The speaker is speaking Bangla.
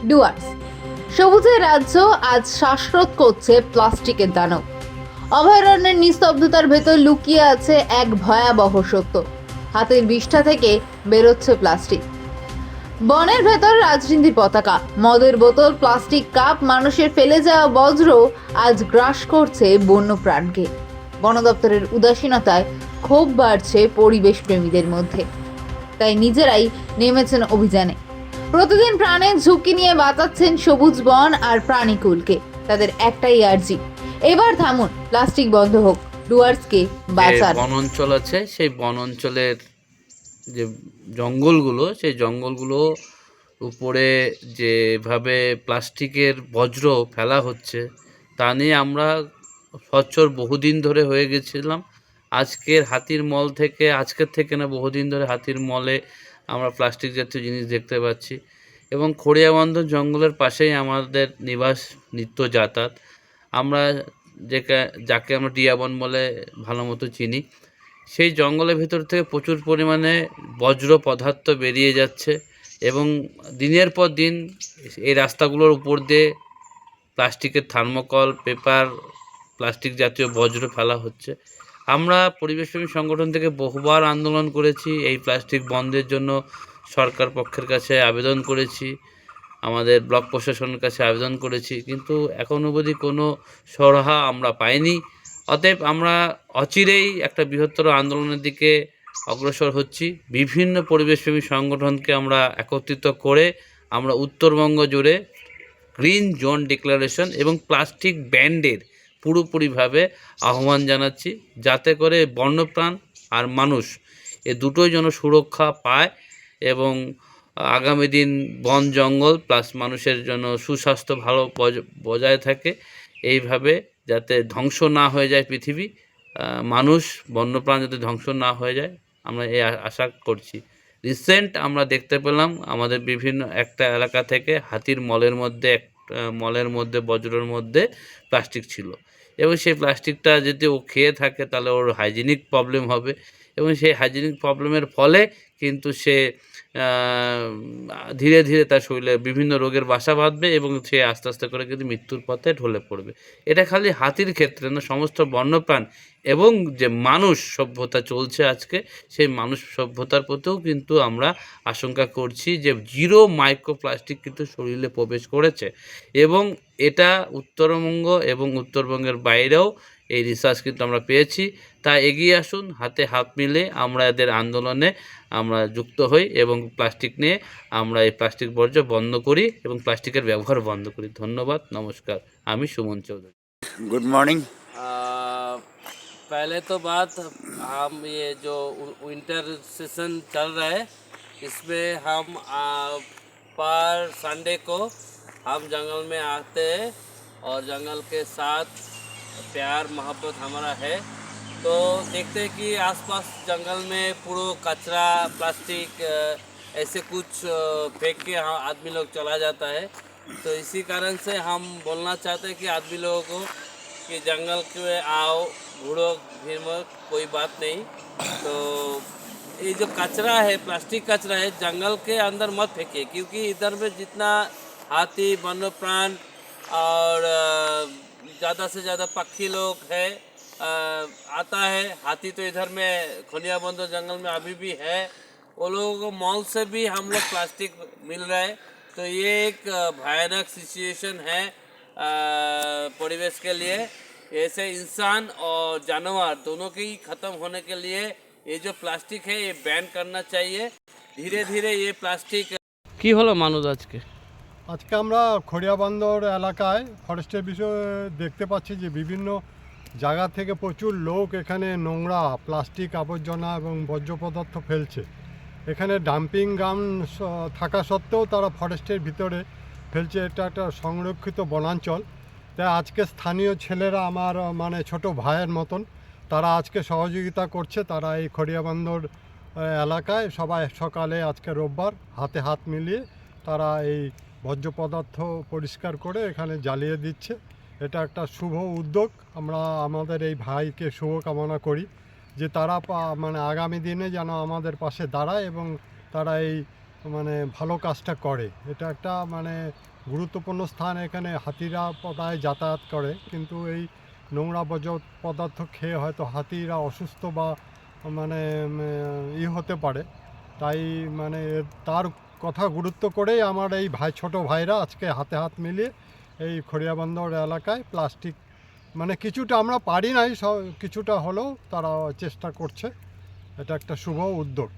ডুয়ার্স সবুজের রাজ্য আজ শ্বাসরোধ করছে প্লাস্টিকের দানব। অভয়ারণ্যের নিস্তব্ধতার ভেতর লুকিয়ে আছে এক ভয়াবহ সত্য। হাতের বিষ্ঠা থেকে বেরোচ্ছে প্লাস্টিক। বনের ভেতর রাজনীতির পতাকা, মদের বোতল, প্লাস্টিক কাপ, মানুষের ফেলে যাওয়া বজ্র আজ গ্রাস করছে বন্য প্রাণকে। বন দপ্তরের উদাসীনতায় ক্ষোভ বাড়ছে পরিবেশ প্রেমীদের মধ্যে, তাই নিজেরাই নেমেছেন অভিযানে। প্রতিদিন প্রাণের ঝুঁকি নিয়ে বাঁচাচ্ছেন সবুজ বন আর প্রাণীকুলকে। তাদের একটাই আর্জি, এবার থামুন, প্লাস্টিক বন্ধ হোক, ডুয়ার্সকে বাঁচান। বন অঞ্চল আছে, সেই বন অঞ্চলের যে জঙ্গলগুলো, সেই জঙ্গলগুলো উপরে যেভাবে প্লাস্টিকের বজ্র ফেলা হচ্ছে তা নিয়ে আমরা সচ্চর বহুদিন ধরে হয়ে গেছিলাম। আজকের থেকে না, বহুদিন ধরে হাতির মলে আমরা প্লাস্টিক জাতীয় জিনিস দেখতে পাচ্ছি। এবং খড়িয়াবন্ধ জঙ্গলের পাশেই আমাদের নিবাস, নিত্য যাতায়াত। আমরা যাকে আমরা টিয়াবন বলে ভালো মতো চিনি, সেই জঙ্গলের ভিতর থেকে প্রচুর পরিমাণে বজ্র পদার্থ বেরিয়ে যাচ্ছে এবং দিনের পর দিন এই রাস্তাগুলোর উপর দিয়ে প্লাস্টিকের থার্মোকল, পেপার, প্লাস্টিক জাতীয় বজ্র ফেলা হচ্ছে। আমরা পরিবেশপ্রেমী সংগঠন থেকে বহুবার আন্দোলন করেছি, এই প্লাস্টিক বন্ধের জন্য সরকার পক্ষের কাছে আবেদন করেছি, আমাদের ব্লক প্রশাসনের কাছে আবেদন করেছি, কিন্তু এখনও অবধি কোনো সুরাহা আমরা পাইনি। অতএব আমরা অচিরেই একটা বৃহত্তর আন্দোলনের দিকে অগ্রসর হচ্ছি। বিভিন্ন পরিবেশপ্রেমী সংগঠনকে আমরা একত্রিত করে আমরা উত্তরবঙ্গ জুড়ে গ্রিন জোন ডিক্লারেশন এবং প্লাস্টিক ব্যান্ডের পুরোপুরিভাবে আহ্বান জানাচ্ছি, যাতে করে বন্যপ্রাণ আর মানুষ এ দুটোই যেন সুরক্ষা পায় এবং আগামী দিন বন জঙ্গল প্লাস মানুষের জন্য সুস্বাস্থ্য ভালো বজায় থাকে। এইভাবে যাতে ধ্বংস না হয়ে যায় পৃথিবী, মানুষ বন্যপ্রাণ যাতে ধ্বংস না হয়ে যায়, আমরা এই আশা করছি। রিসেন্ট আমরা দেখতে পেলাম আমাদের বিভিন্ন একটা এলাকা থেকে হাতির মলের মধ্যে বজ্রের মধ্যে প্লাস্টিক ছিল এবং সেই প্লাস্টিকটা যদি ও খেয়ে থাকে তাহলে ওর হাইজিনিক প্রবলেম হবে এবং সেই হাইজিনিক প্রবলেমের ফলে কিন্তু সে ধীরে ধীরে তার শরীরে বিভিন্ন রোগের বাসা বাঁধবে এবং সে আস্তে আস্তে করে কিন্তু মৃত্যুর পথে ঢলে পড়বে। এটা খালি হাতির ক্ষেত্রে না, সমস্ত বন্যপ্রাণ এবং যে মানুষ সভ্যতা চলছে আজকে, সেই মানুষ সভ্যতার প্রতিও কিন্তু আমরা আশঙ্কা করছি যে জিরো মাইক্রোপ্লাস্টিক কিন্তু শরীরে প্রবেশ করেছে এবং এটা উত্তরবঙ্গ এবং উত্তরবঙ্গের বাইরেও এই রিসার্চ কিন্তু আমরা পেয়েছি। তাই এগিয়ে আসুন, হাতে হাত মিলে আমরা এদের আন্দোলনে আমরা যুক্ত হই এবং প্লাস্টিক নিয়ে আমরা এই প্লাস্টিক বর্জ্য বন্ধ করি এবং প্লাস্টিকের ব্যবহার বন্ধ করি। ধন্যবাদ, নমস্কার। আমি সুমন চৌধুরী। Good morning. पहले तो बात, हम ये जो विंटर सेशन चल रहा है इसमें हम पर संडे को हम जंगल में आते हैं और जंगल के साथ प्यार मोहब्बत हमारा है। तो देखते हैं कि आसपास जंगल में पूरा कचरा, प्लास्टिक ऐसे कुछ फेंक के आदमी लोग चला जाता है। तो इसी कारण से हम बोलना चाहते हैं कि आदमी लोगों को कि जंगल में आओ, घूरो फिरो, कोई बात नहीं। तो ये जो कचरा है, प्लास्टिक कचरा है, जंगल के अंदर मत फेंकिए, क्योंकि इधर में जितना हाथी, वन्य प्राण और ज़्यादा से ज़्यादा पक्षी लोग है आता है। हाथी तो इधर में खनियाबंद जंगल में अभी भी है। वो लोगों को मॉल से भी हम लोग प्लास्टिक मिल रहा है। तो ये एक भयानक सिचुएशन है परिवेश के लिए। ऐसे इंसान और जानवर दोनों के ही ख़त्म होने के लिए ये जो प्लास्टिक है ये बैन करना चाहिए। धीरे धीरे ये प्लास्टिक কি হলো মানুষ আজকে আমরা খড়িয়াবন্দর এলাকায় ফরেস্টের বিষয়ে দেখতে পাচ্ছি যে বিভিন্ন জায়গা থেকে প্রচুর লোক এখানে নোংরা প্লাস্টিক আবর্জনা এবং বর্জ্য পদার্থ ফেলছে। এখানে ডাম্পিং গ্রাউন্ড থাকা সত্ত্বেও তারা ফরেস্টের ভিতরে ফেলছে। এটা একটা সংরক্ষিত বনাঞ্চল। তাই আজকে স্থানীয় ছেলেরা আমার মানে ছোট ভাইয়ের মতন, তারা আজকে সহযোগিতা করছে। তারা এই খড়িয়াবন্দর এলাকায় সবাই সকালে, আজকে রোববার, হাতে হাত মিলিয়ে তারা এই বর্জ্য পদার্থ পরিষ্কার করে এখানে জ্বালিয়ে দিচ্ছে। এটা একটা শুভ উদ্যোগ। আমরা আমাদের এই ভাইকে শুভকামনা করি যে তারা মানে আগামী দিনে যেন আমাদের পাশে দাঁড়ায় এবং তারা এই মানে ভালো কাজটা করে। এটা একটা মানে গুরুত্বপূর্ণ স্থান, এখানে হাতিরা প্রায় যাতায়াত করে, কিন্তু এই নোংরা বর্জ্য পদার্থ খেয়ে হয়তো হাতিরা অসুস্থ বা মানে হতে পারে। তাই মানে তার কথা গুরুত্ব করেই আমার এই ছোট ভাইরা আজকে হাতে হাত মিলিয়ে এই খড়িয়াবন্দর এলাকায় প্লাস্টিক মানে কিছুটা আমরা পারি নাই, কিছুটা হলেও তারা চেষ্টা করছে। এটা একটা শুভ উদ্যোগ।